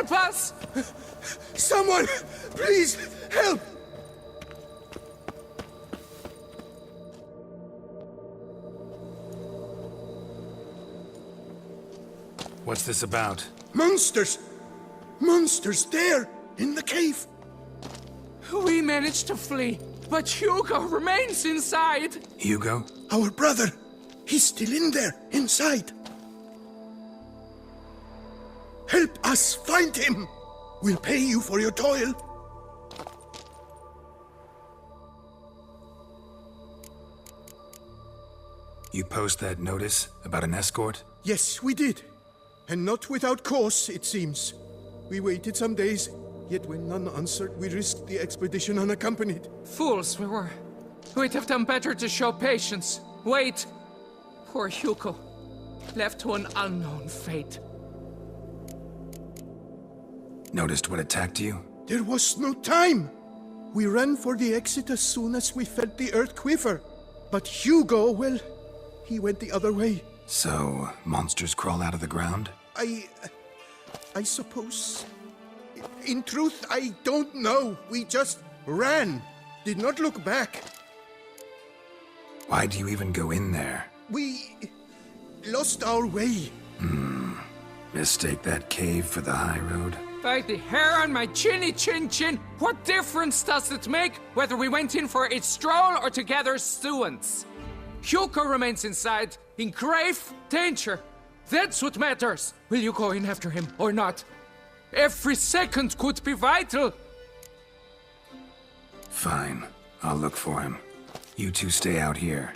help us! Someone, please, help! What's this about? Monsters! Monsters there, in the cave! We managed to flee, but Hugo remains inside! Hugo? Our brother! He's still in there, inside! Help us find him! We'll pay you for your toil! You post that notice about an escort? Yes, we did. And not without cause, it seems. We waited some days, yet when none answered, we risked the expedition unaccompanied. Fools we were. We'd have done better to show patience. Wait! Poor Hugo. Left to an unknown fate. Noticed what attacked you? There was no time! We ran for the exit as soon as we felt the earth quiver. But Hugo, well, he went the other way. So, monsters crawl out of the ground? I suppose... In truth, I don't know. We just ran. Did not look back. Why do you even go in there? We... lost our way. Mistake that cave for the high road? By the hair on my chinny chin chin, what difference does it make whether we went in for a stroll or to gather students? Hugo remains inside, in grave danger. That's what matters. Will you go in after him or not? Every second could be vital. Fine. I'll look for him. You two stay out here.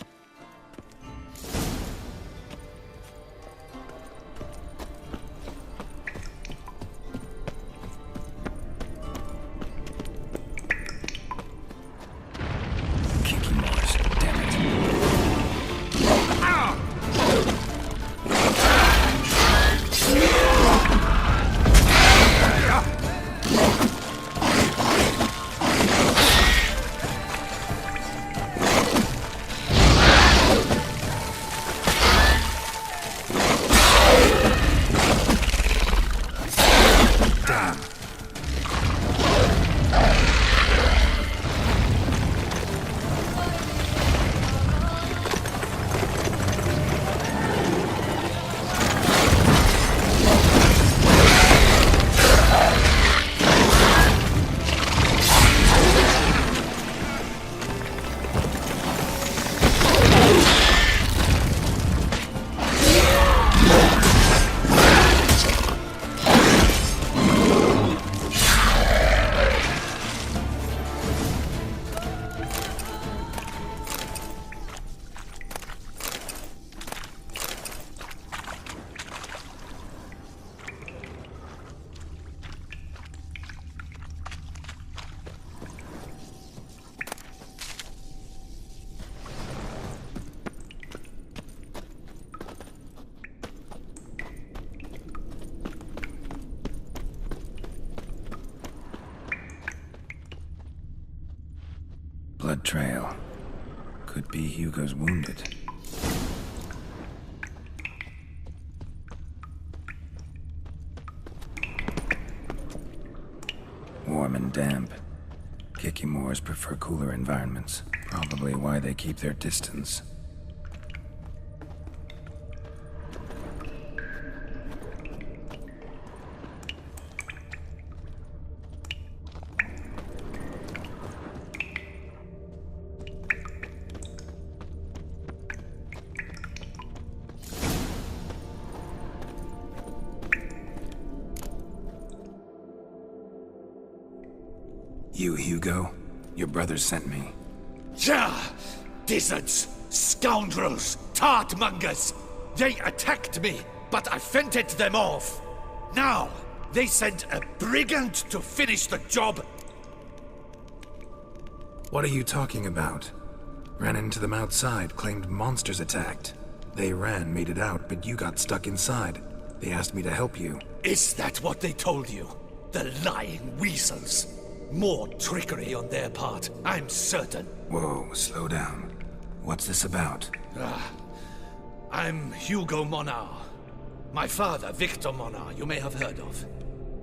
Blood trail. Could be Hugo's wounded. Warm and damp. Kikimores prefer cooler environments. Probably why they keep their distance. You, Hugo? Your brother sent me. Yeah! Dizzards! Scoundrels! Tartmongers! They attacked me, but I fended them off. Now, they sent a brigand to finish the job. What are you talking about? Ran into them outside, claimed monsters attacked. They ran, made it out, but you got stuck inside. They asked me to help you. Is that what they told you? The lying weasels. More trickery on their part, I'm certain. Whoa, slow down. What's this about? I'm Hugo Monar. My father, Victor Monar, you may have heard of.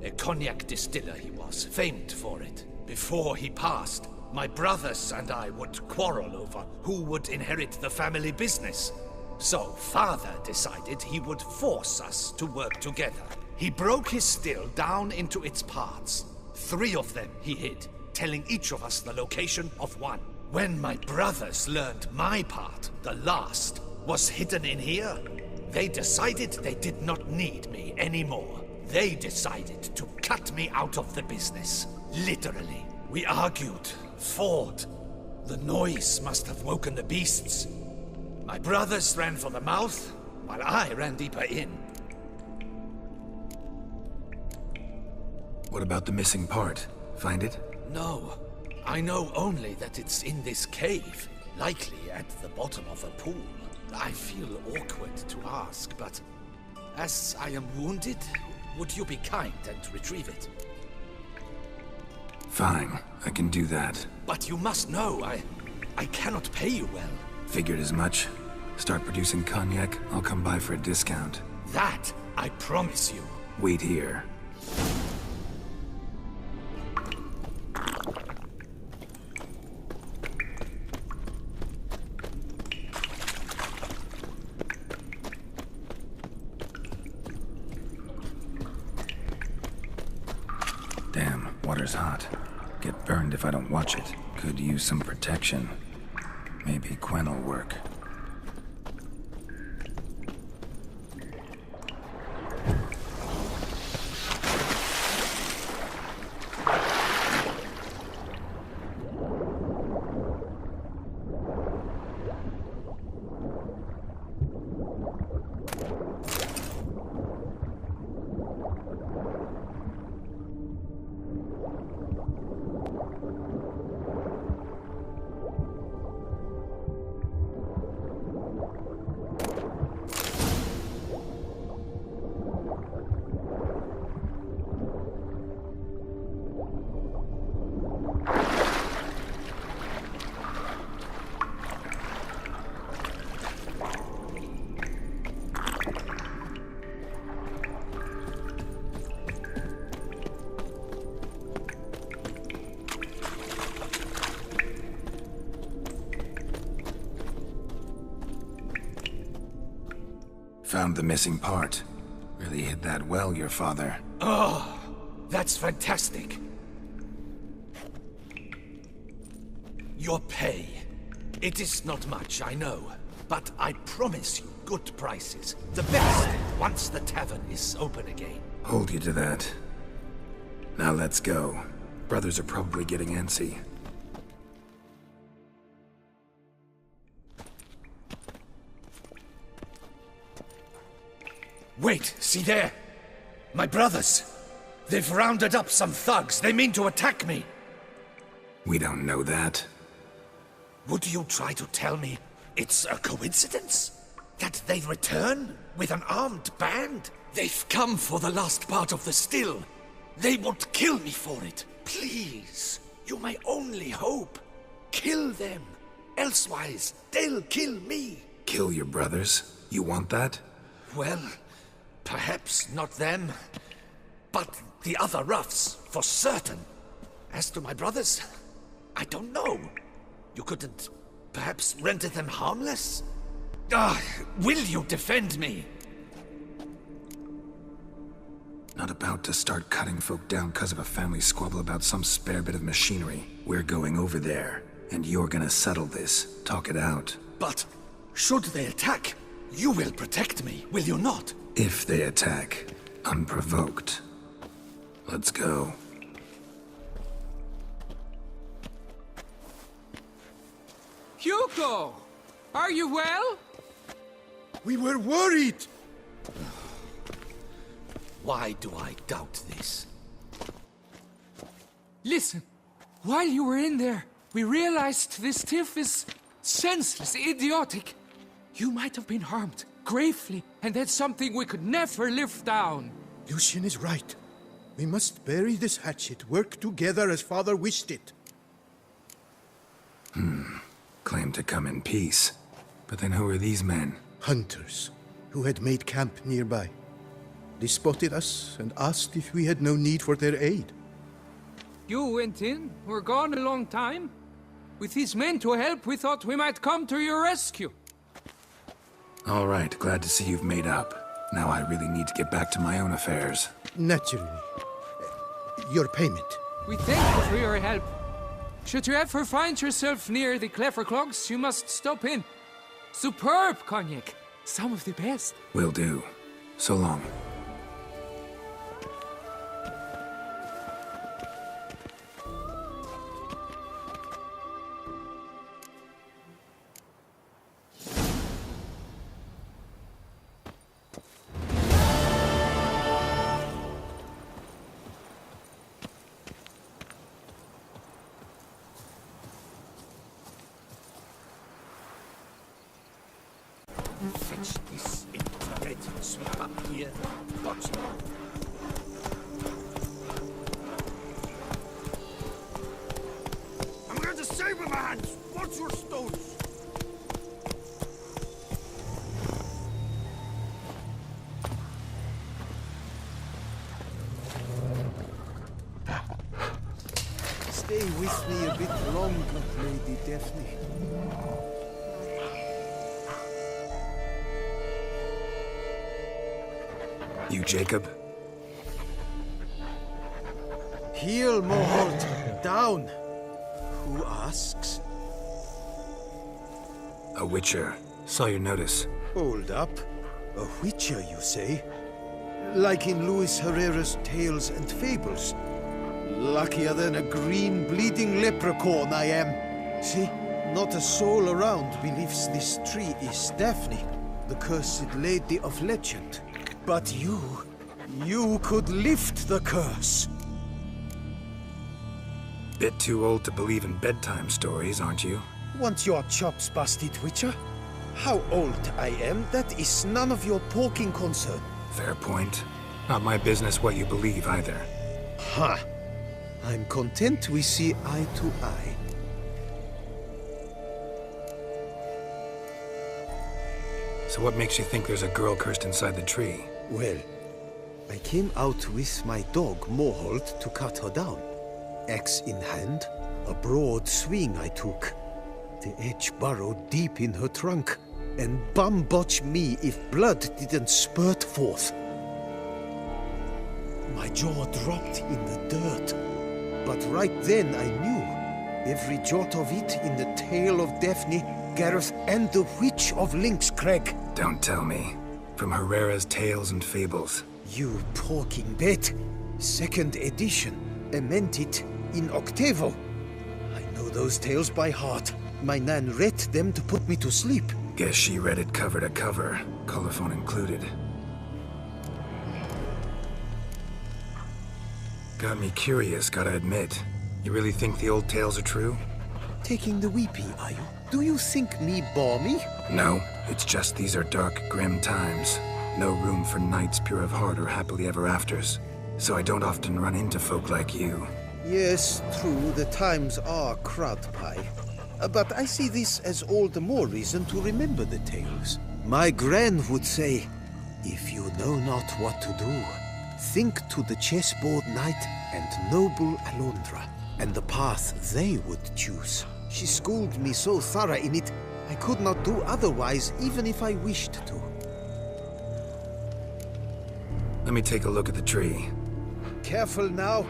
A cognac distiller he was, famed for it. Before he passed, my brothers and I would quarrel over who would inherit the family business. So father decided he would force us to work together. He broke his still down into its parts. 3 of them he hid, telling each of us the location of one. When my brothers learned my part, the last, was hidden in here, they decided they did not need me anymore. They decided to cut me out of the business. Literally. We argued, fought. The noise must have woken the beasts. My brothers ran for the mouth, while I ran deeper in. What about the missing part? Find it? No. I know only that it's in this cave, likely at the bottom of a pool. I feel awkward to ask, but as I am wounded, would you be kind and retrieve it? Fine, I can do that. But you must know, I cannot pay you well. Figured as much. Start producing cognac, I'll come by for a discount. That, I promise you. Wait here. Damn, water's hot. Get burned if I don't watch it. Could use some protection. Maybe Quen will work. Found the missing part. Really hid that well, your father. Oh, that's fantastic. Your pay. It is not much, I know. But I promise you good prices. The best, once the tavern is open again. Hold you to that. Now let's go. Brothers are probably getting antsy. Wait, see there? My brothers. They've rounded up some thugs. They mean to attack me. We don't know that. Would you try to tell me it's a coincidence? That they return with an armed band? They've come for the last part of the still. They would kill me for it. Please, you're my only hope. Kill them. Elsewise, they'll kill me. Kill your brothers? You want that? Well, perhaps not them, but the other roughs, for certain. As to my brothers, I don't know. You couldn't perhaps render them harmless? Will you defend me? Not about to start cutting folk down because of a family squabble about some spare bit of machinery. We're going over there, and you're gonna settle this. Talk it out. But should they attack, you will protect me, will you not? If they attack, unprovoked. Let's go. Hugo! Are you well? We were worried! Why do I doubt this? Listen, while you were in there, we realized this tiff is senseless, idiotic. You might have been harmed, gravely, and that's something we could never live down. Lucian is right. We must bury this hatchet, work together as father wished it. Claimed to come in peace. But then who are these men? Hunters, who had made camp nearby. They spotted us and asked if we had no need for their aid. You went in, were gone a long time. With his men to help, we thought we might come to your rescue. All right, glad to see you've made up. Now I really need to get back to my own affairs. Naturally. Your payment. We thank you for your help. Should you ever find yourself near the Clever Clogs, you must stop in. Superb cognac. Some of the best. Will do. So long. Fetch this internet sweep up here. Watch it. I'm going to save my hands. Watch your stones. Stay with me a bit longer, Lady Daphne. You, Jacob? Heel, Moholt. Down. Who asks? A witcher. Saw your notice. Hold up. A witcher, you say? Like in Luis Herrera's Tales and Fables. Luckier than a green, bleeding leprechaun I am. See, not a soul around believes this tree is Daphne, the cursed lady of legend. But you could lift the curse. Bit too old to believe in bedtime stories, aren't you? Want your chops busted, Witcher? How old I am, that is none of your poking concern. Fair point. Not my business what you believe, either. Ha! I'm content we see eye to eye. So what makes you think there's a girl cursed inside the tree? Well, I came out with my dog, Moholt, to cut her down. Axe in hand, a broad swing I took. The edge burrowed deep in her trunk, and bum-botch me if blood didn't spurt forth. My jaw dropped in the dirt, but right then I knew every jot of it in the tale of Daphne, Gareth, and the Witch of Lynxcrag. Don't tell me. From Herrera's Tales and Fables. You talking bet. Second edition, amended in octavo. I know those tales by heart. My nan read them to put me to sleep. Guess she read it cover to cover, colophon included. Got me curious, gotta admit. You really think the old tales are true? Taking the weepy, are you? Do you think me balmy? No, it's just these are dark, grim times. No room for knights pure of heart or happily ever afters. So I don't often run into folk like you. Yes, true, the times are crud pie. But I see this as all the more reason to remember the tales. My gran would say, if you know not what to do, think to the chessboard knight and noble Alondra, and the path they would choose. She schooled me so thorough in it, I could not do otherwise, even if I wished to. Let me take a look at the tree. Careful now.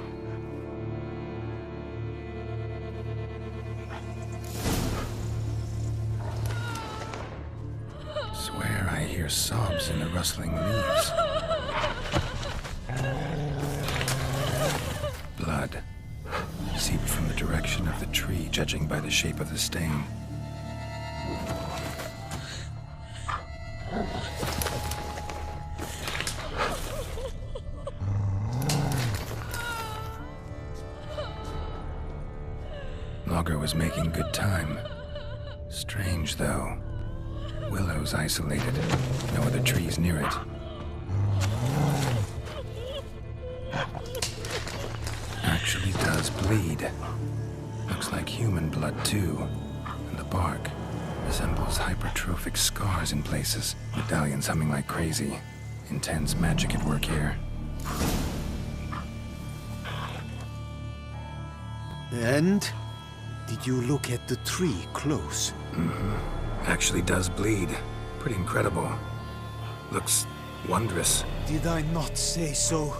Swear I hear sobs in the rustling leaves. Blood. Seeped from the direction of the tree, judging by the shape of the stain. Logger was making good time. Strange, though. Willow's isolated. No other trees near it. Actually does bleed. Looks like human blood, too. And the bark resembles hypertrophic scars in places. Medallions humming like crazy. Intense magic at work here. And? Did you look at the tree close? Actually does bleed. Pretty incredible. Looks wondrous. Did I not say so?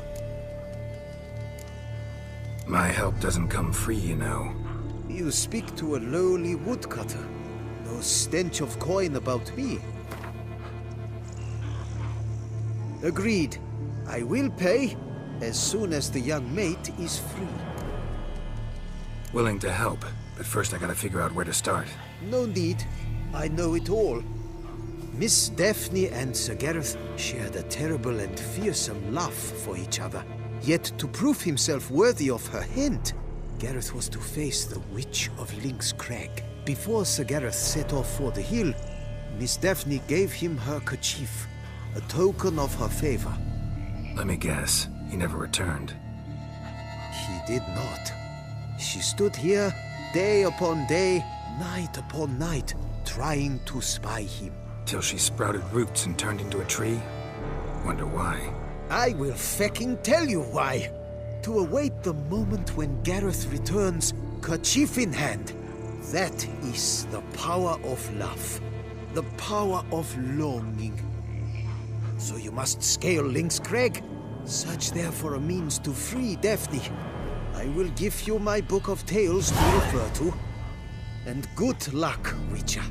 My help doesn't come free, you know. You speak to a lowly woodcutter. No stench of coin about me. Agreed. I will pay as soon as the young mate is free. Willing to help, but first I gotta figure out where to start. No need. I know it all. Miss Daphne and Sir Gareth shared a terrible and fearsome love for each other. Yet to prove himself worthy of her hand, Gareth was to face the Witch of Link's Crag. Before Sir Gareth set off for the hill, Miss Daphne gave him her kerchief, a token of her favor. Let me guess, he never returned. He did not. She stood here, day upon day, night upon night, trying to spy him. Till she sprouted roots and turned into a tree? Wonder why. I will fecking tell you why. To await the moment when Gareth returns, kerchief in hand. That is the power of love. The power of longing. So you must scale Link's Crag. Search there for a means to free Daphne. I will give you my book of tales to refer to. And good luck, Witcher.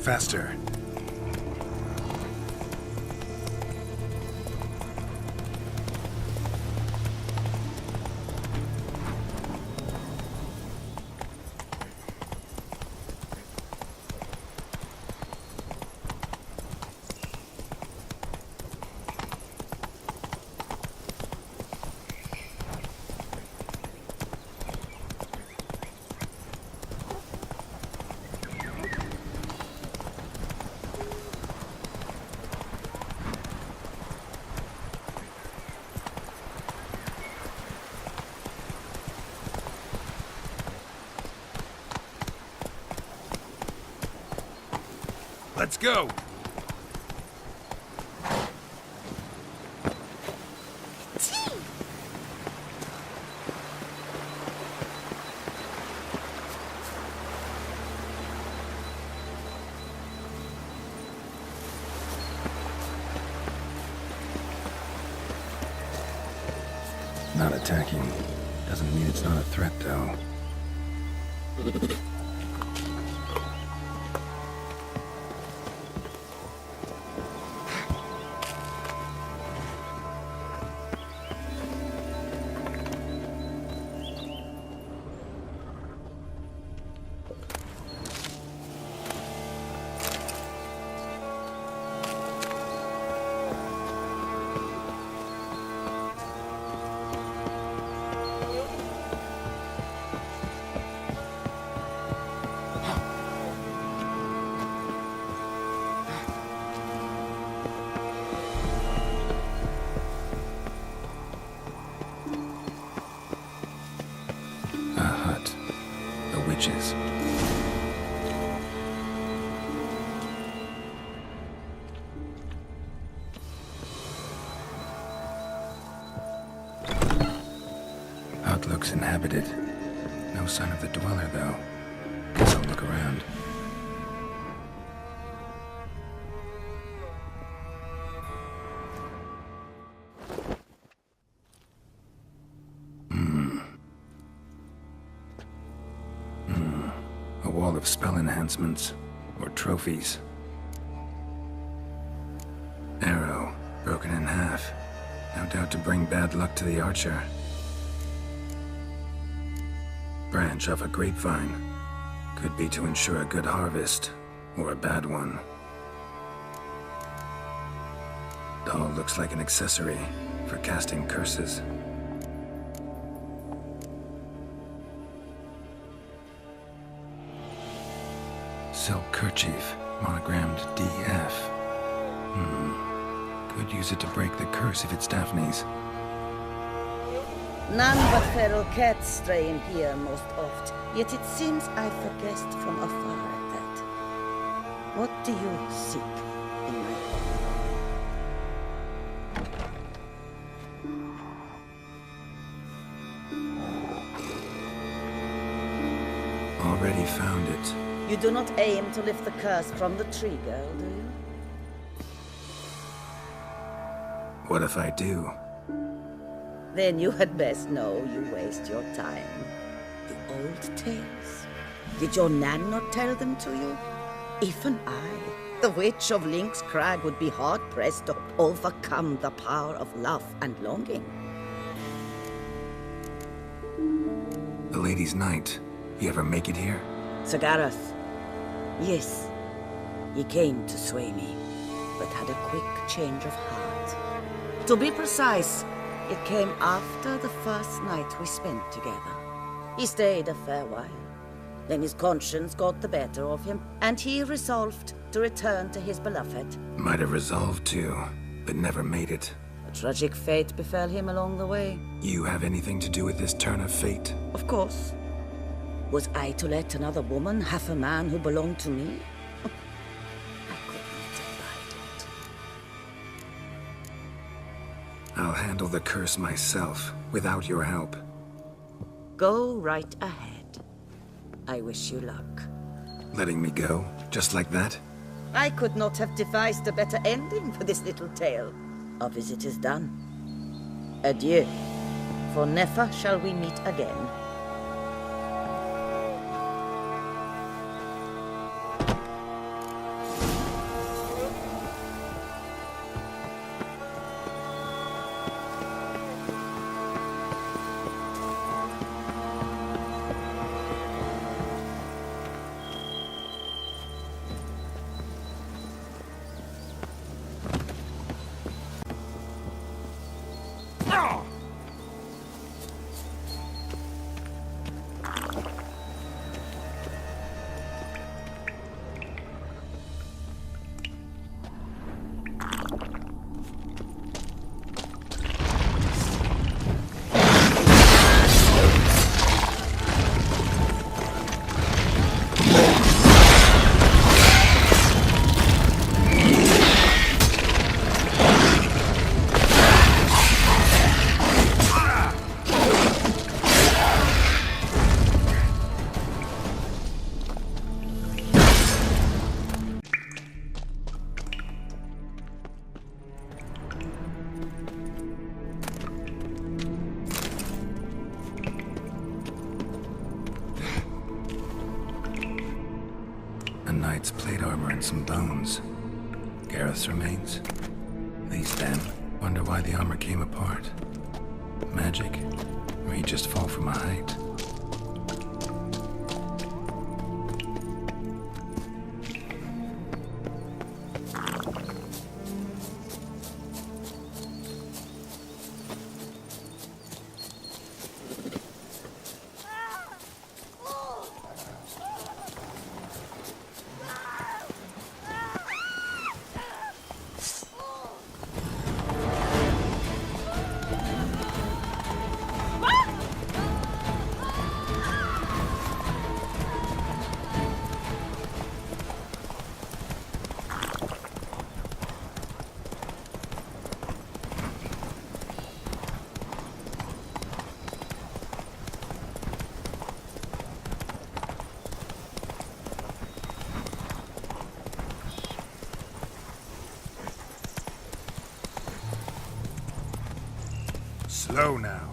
Faster. Let's go! Not attacking. Doesn't mean it's not a threat, though. Witches. Hut looks inhabited. No sign of the dweller, though. Guess I'll look around. A wall of spell enhancements, or trophies. Arrow, broken in half. No doubt to bring bad luck to the archer. Branch off a grapevine. Could be to ensure a good harvest, or a bad one. Doll looks like an accessory for casting curses. Silk kerchief, monogrammed DF. Could use it to break the curse if it's Daphne's. None but feral cats stray in here most oft, yet it seems I've guessed from afar at that. What do you seek in my home? Already found it. You do not aim to lift the curse from the tree, girl, do you? What if I do? Then you had best know you waste your time. The old tales? Did your Nan not tell them to you? Even I, the witch of Lynx Crag, would be hard-pressed to overcome the power of love and longing. The Lady's Night. You ever make it here? Sir Gareth. Yes. He came to sway me, but had a quick change of heart. To be precise, it came after the first night we spent together. He stayed a fair while. Then his conscience got the better of him, and he resolved to return to his beloved. Might have resolved to, but never made it. A tragic fate befell him along the way. You have anything to do with this turn of fate? Of course. Was I to let another woman have a man who belonged to me? I could not abide it. I'll handle the curse myself, without your help. Go right ahead. I wish you luck. Letting me go, just like that? I could not have devised a better ending for this little tale. Our visit is done. Adieu, for never shall we meet again. Knight's plate armor and some bones. Gareth's remains. These then. Wonder why the armor came apart. Magic? Or he'd just fall from a height? Slow now.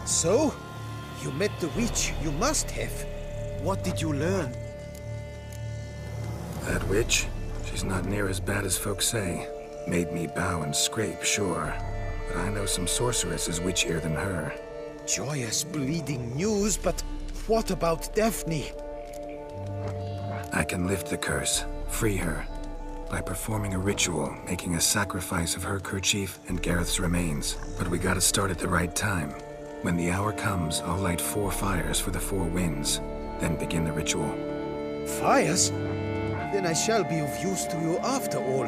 So? You met the witch. You must have. What did you learn? That witch? She's not near as bad as folks say. Made me bow and scrape, sure. But I know some sorceresses witchier than her. Joyous bleeding news, but what about Daphne? I can lift the curse, free her, by performing a ritual, making a sacrifice of her kerchief and Gareth's remains. But we gotta start at the right time. When the hour comes, I'll light 4 fires for the 4 winds, then begin the ritual. Fires? Then I shall be of use to you after all.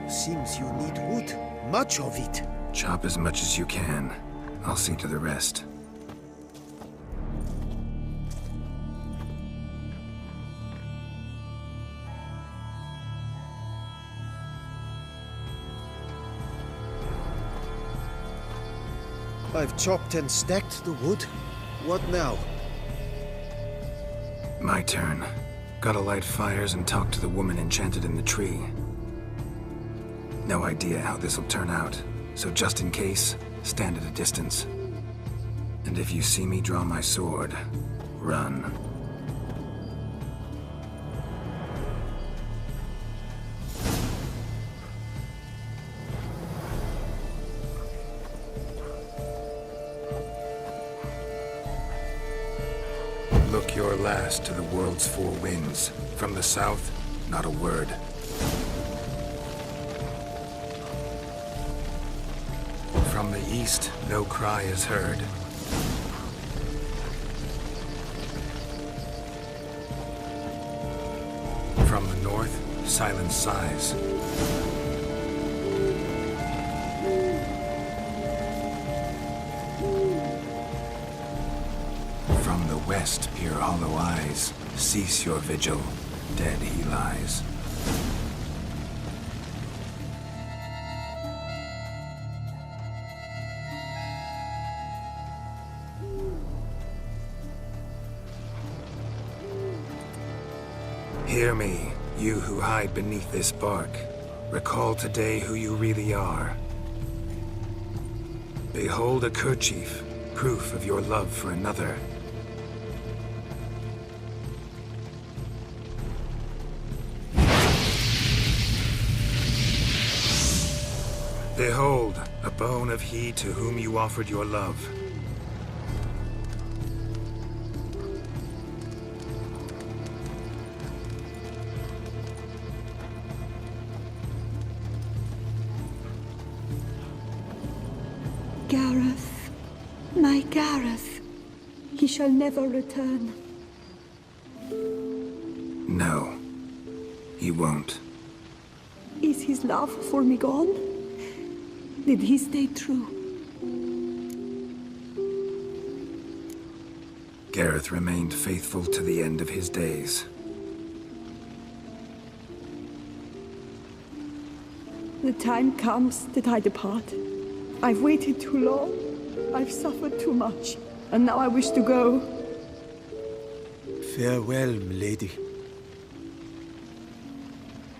Seems you need wood. Much of it. Chop as much as you can. I'll see to the rest. I've chopped and stacked the wood. What now? My turn. Gotta light fires and talk to the woman enchanted in the tree. No idea how this'll turn out, so just in case, stand at a distance. And if you see me draw my sword, run. Look your last to the world's 4 winds. From the south, not a word. From the east, no cry is heard. From the north, silence sighs. From the west, peer hollow eyes. Cease your vigil. Dead he lies. Hear me, you who hide beneath this bark. Recall today who you really are. Behold a kerchief, proof of your love for another. Behold, a bone of he to whom you offered your love. Gareth, my Gareth, he shall never return. No, he won't. Is his love for me gone? Did he stay true? Gareth remained faithful to the end of his days. The time comes that I depart. I've waited too long. I've suffered too much. And now I wish to go. Farewell, milady.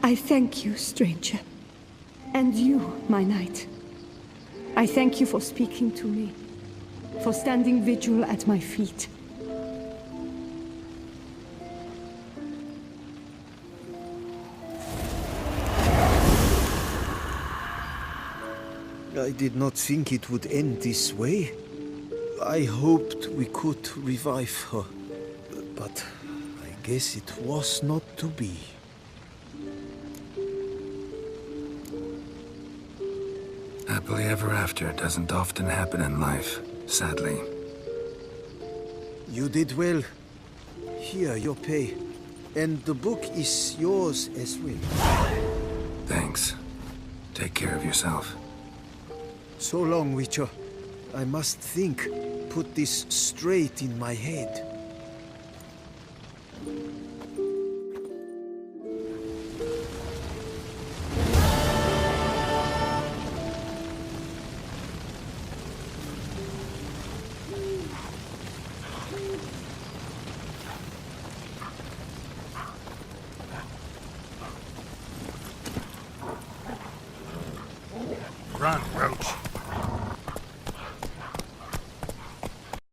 I thank you, stranger. And you, my knight. I thank you for speaking to me. For standing vigil at my feet. I did not think it would end this way. I hoped we could revive her. But I guess it was not to be. Happily ever after doesn't often happen in life, sadly. You did well. Here, your pay. And the book is yours as well. Thanks. Take care of yourself. So long, Witcher. I must think. Put this straight in my head. Run, Roach.